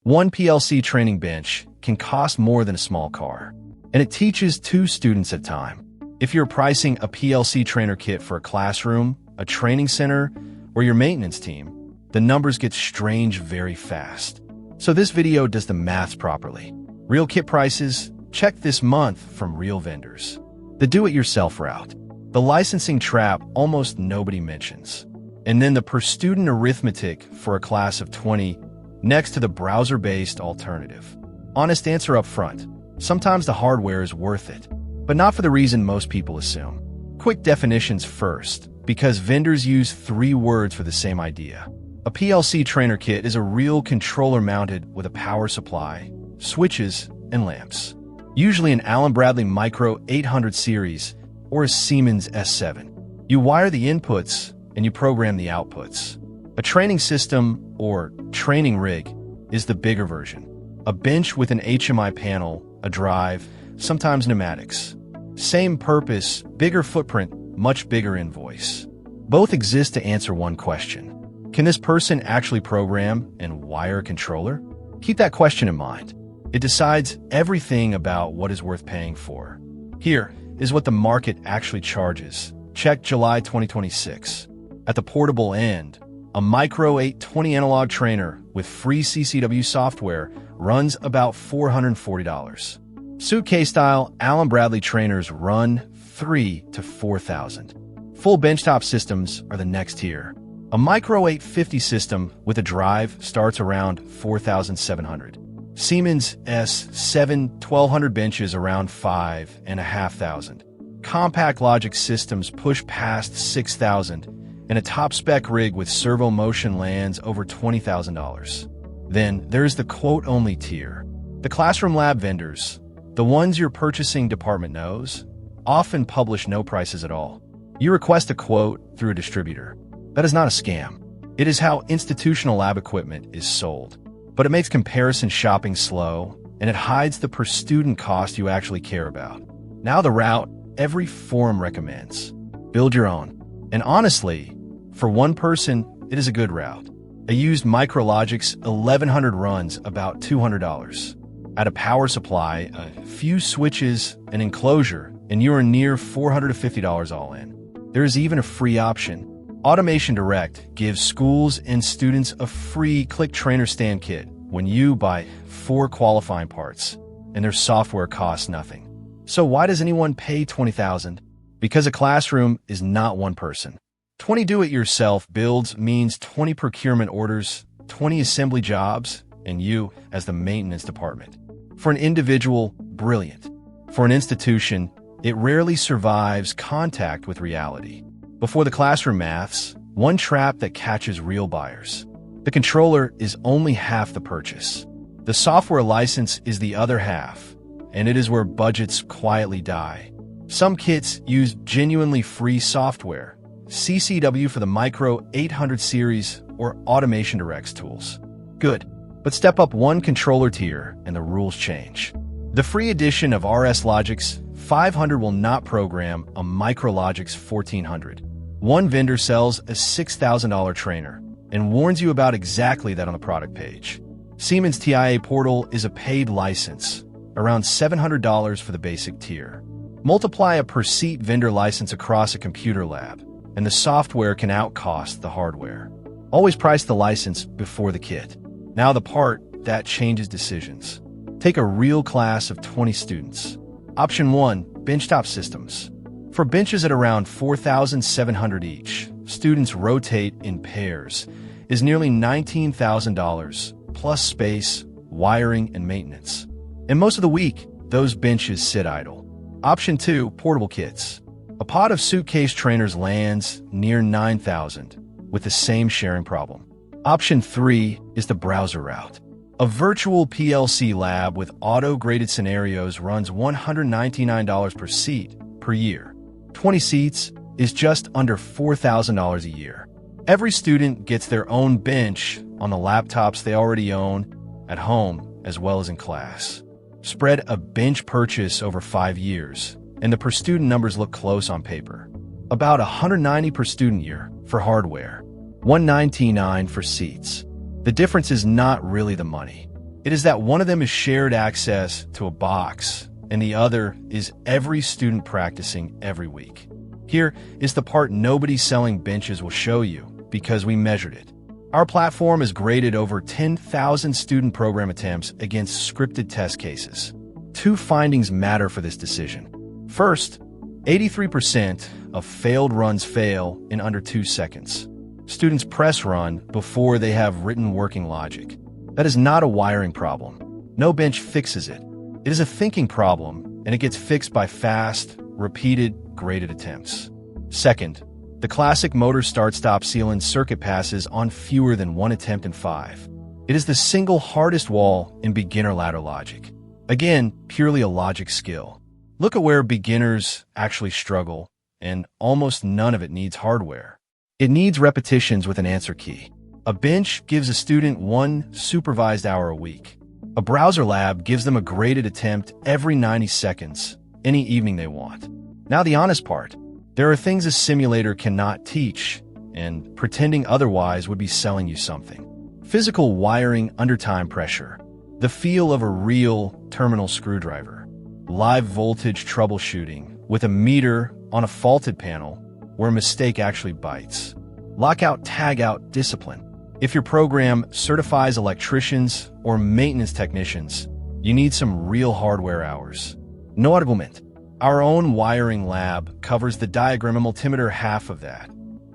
One PLC training bench can cost more than a small car, and it teaches 2 students at a time. If you're pricing a PLC trainer kit for a classroom, a training center, or your maintenance team, the numbers get strange very fast. So this video does the maths properly. Real kit prices, checked this month from real vendors. The do-it-yourself route. The licensing trap almost nobody mentions. And then the per-student arithmetic for a class of 20 next to the browser-based alternative. Honest answer up front. Sometimes the hardware is worth it, but not for the reason most people assume. Quick definitions first, because vendors use 3 words for the same idea. A PLC trainer kit is a real controller mounted with a power supply, switches, and lamps. Usually an Allen Bradley Micro 800 series or a Siemens S7. You wire the inputs and you program the outputs. A training system, or training rig, is the bigger version. A bench with an HMI panel, a drive, sometimes pneumatics. Same purpose, bigger footprint, much bigger invoice. Both exist to answer one question. Can this person actually program and wire a controller? Keep that question in mind. It decides everything about what is worth paying for. Here is what the market actually charges. Check July 2026. At the portable end, a Micro 820 analog trainer with free CCW software runs about $440. Suitcase-style Allen Bradley trainers run $3,000 to $4,000. Full benchtop systems are the next tier. A Micro 850 system with a drive starts around $4,700. Siemens S7-1200 benches around $5,500. CompactLogix systems push past $6,000. And a top-spec rig with servo motion lands over $20,000. Then there's the quote-only tier. The classroom lab vendors, the ones your purchasing department knows, often publish no prices at all. You request a quote through a distributor. That is not a scam. It is how institutional lab equipment is sold. But it makes comparison shopping slow, and it hides the per-student cost you actually care about. Now the route every forum recommends. Build your own. And honestly, for one person, it is a good route. A used PLctraining 1100 runs about $200. Add a power supply, a few switches, an enclosure, and you are near $400 to $50 all in. There is even a free option. Automation Direct gives schools and students a free click trainer stand kit when you buy 4 qualifying parts, and their software costs nothing. So why does anyone pay $20,000? Because a classroom is not one person. 20 do-it-yourself builds means 20 procurement orders, 20 assembly jobs, and you as the maintenance department. For an individual, brilliant. For an institution, it rarely survives contact with reality. Before the classroom maths, one trap that catches real buyers. The controller is only half the purchase. The software license is the other half, and it is where budgets quietly die. Some kits use genuinely free software, CCW for the Micro 800 series or Automation Direct's tools. Good, but step up one controller tier and the rules change. The free edition of RS-Logix 500 will not program a PLctraining 1400. One vendor sells a $6,000 trainer and warns you about exactly that on the product page. Siemens TIA Portal is a paid license, around $700 for the basic tier. Multiply a per-seat vendor license across a computer lab, and the software can outcost the hardware. Always price the license before the kit. Now the part that changes decisions. Take a real class of 20 students. Option 1, Benchtop systems. For benches at around $4,700 each, students rotate in pairs, is nearly $19,000, plus space, wiring, and maintenance. And most of the week, those benches sit idle. Option 2, portable kits. A pod of suitcase trainers lands near $9,000 with the same sharing problem. Option 3 is the browser route. A virtual PLC lab with auto-graded scenarios runs $199 per seat per year. 20 seats is just under $4,000 a year. Every student gets their own bench on the laptops they already own at home as well as in class. Spread a bench purchase over 5 years, and the per-student numbers look close on paper. About $190 per student year for hardware, $199 for seats. The difference is not really the money. It is that one of them is shared access to a box, and the other is every student practicing every week. Here is the part nobody selling benches will show you, because we measured it. Our platform is graded over 10,000 student program attempts against scripted test cases. Two findings matter for this decision. First, 83% of failed runs fail in under 2 seconds. Students press run before they have written working logic. That is not a wiring problem. No bench fixes it. It is a thinking problem, and it gets fixed by fast, repeated, graded attempts. Second, the classic motor start-stop seal-in circuit passes on fewer than 1 attempt in 5. It is the single hardest wall in beginner ladder logic. Again, purely a logic skill. Look at where beginners actually struggle, and almost none of it needs hardware. It needs repetitions with an answer key. A bench gives a student 1 supervised hour a week. A browser lab gives them a graded attempt every 90 seconds, any evening they want. Now the honest part. There are things a simulator cannot teach, and pretending otherwise would be selling you something. Physical wiring under time pressure. The feel of a real terminal screwdriver. Live voltage troubleshooting with a meter on a faulted panel where a mistake actually bites. Lockout tagout discipline. If your program certifies electricians or maintenance technicians, you need some real hardware hours. No argument. Our own wiring lab covers the diagram and multimeter half of that.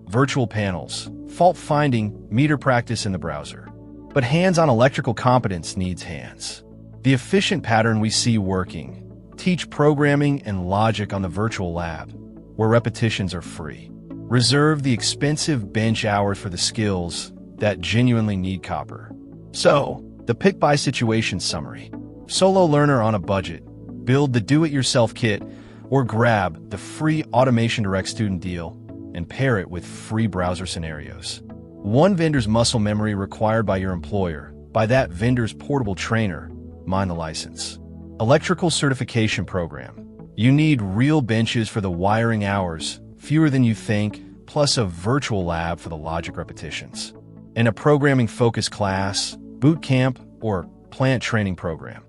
Virtual panels, fault finding, meter practice in the browser. But hands-on electrical competence needs hands. The efficient pattern we see working. Teach programming and logic on the virtual lab, where repetitions are free. Reserve the expensive bench hours for the skills that genuinely need copper. So, the pick by situation summary. Solo learner on a budget. Build the do-it-yourself kit, or grab the free Automation Direct student deal and pair it with free browser scenarios. One vendor's muscle memory required by your employer, by that vendor's portable trainer, mind the license. Electrical certification program. You need real benches for the wiring hours, fewer than you think, plus a virtual lab for the logic repetitions. And a programming-focused class, boot camp, or plant training program.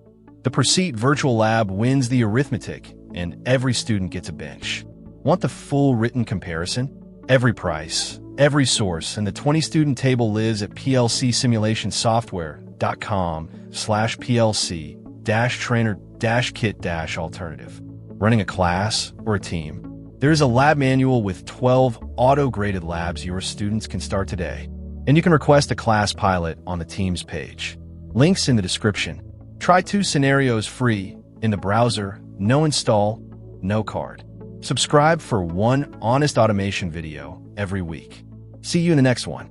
The Proceed Virtual Lab wins the arithmetic, and every student gets a bench. Want the full written comparison? Every price, every source, and the 20-student table lives at plcc-software.com/plc-trainer-kit-alternative. Running a class or a team? There is a lab manual with 12 auto-graded labs your students can start today. And you can request a class pilot on the Teams page. Links in the description. Try 2 scenarios free in the browser, no install, no card. Subscribe for 1 honest automation video every week. See you in the next one.